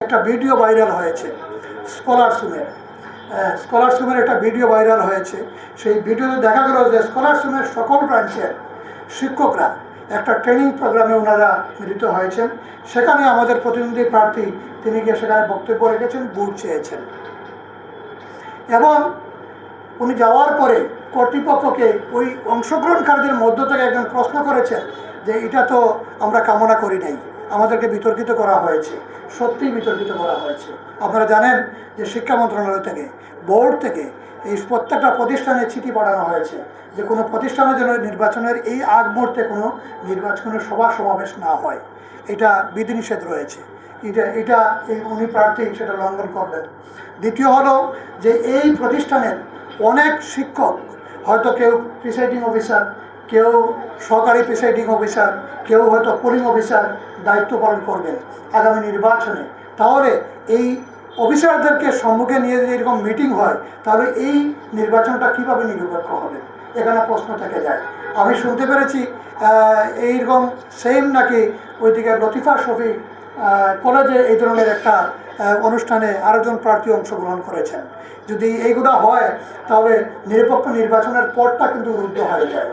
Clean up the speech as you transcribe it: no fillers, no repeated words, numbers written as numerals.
একটা video viral হয়েছে স্কলারশিপের একটা ভিডিও ভাইরাল হয়েছে। সেই ভিডিওতে দেখা গেল যে স্কলারশিপের সকল ব্রাঞ্চের শিক্ষকরা একটা ট্রেনিং প্রোগ্রামে ওনারা মিলিত হয়েছেন। সেখানে আমাদের প্রতিনিধি প্রার্থী তিনি গিয়ে সেখানে বক্তব্য রেখেছেন, ভোট চেয়েছেন এবং উনি যাওয়ার পরে কর্তৃপক্ষকে ওই অংশগ্রহণকারীদের মধ্য থেকে একজন প্রশ্ন করেছেন যে এটা তো আমরা কামনা করি নাই, আমাদেরকে বিতর্কিত করা হয়েছে। সত্যিই বিতর্কিত করা হয়েছে। আপনারা জানেন যে শিক্ষা মন্ত্রণালয় থেকে, বোর্ড থেকে এই প্রত্যেকটা প্রতিষ্ঠানে চিঠি পাঠানো হয়েছে যে কোনো প্রতিষ্ঠানের জন্য নির্বাচনের এই আগ মুহূর্তে কোনো নির্বাচনের সভা সমাবেশ না হয়। এটা বিধিনিষেধ রয়েছে। এটা উনি প্রার্থী সেটা লঙ্ঘন করবেন। দ্বিতীয় হলো যে এই প্রতিষ্ঠানের অনেক শিক্ষক, হয়তো কেউ প্রিসাইডিং অফিসার, কেউ সহকারী প্রিসাইডিং অফিসার, কেউ হয়তো পোলিং অফিসার দায়িত্ব পালন করবেন আগামী নির্বাচনে। তাহলে এই অফিসারদেরকে সম্মুখে নিয়ে যদি এরকম মিটিং হয় তাহলে এই নির্বাচনটা কীভাবে নিরপেক্ষ হবে, এখানে প্রশ্ন থেকে যায়। আমি শুনতে পেরেছি এইরকম সেম নাকি ওইদিকে লতিফা শফি কলেজে এই ধরনের একটা অনুষ্ঠানে আরেকজন প্রার্থী অংশগ্রহণ করেছেন। যদি এইগুলো হয় তাহলে নিরপেক্ষ নির্বাচনের পথটা কিন্তু রুদ্ধ হয়ে যায়।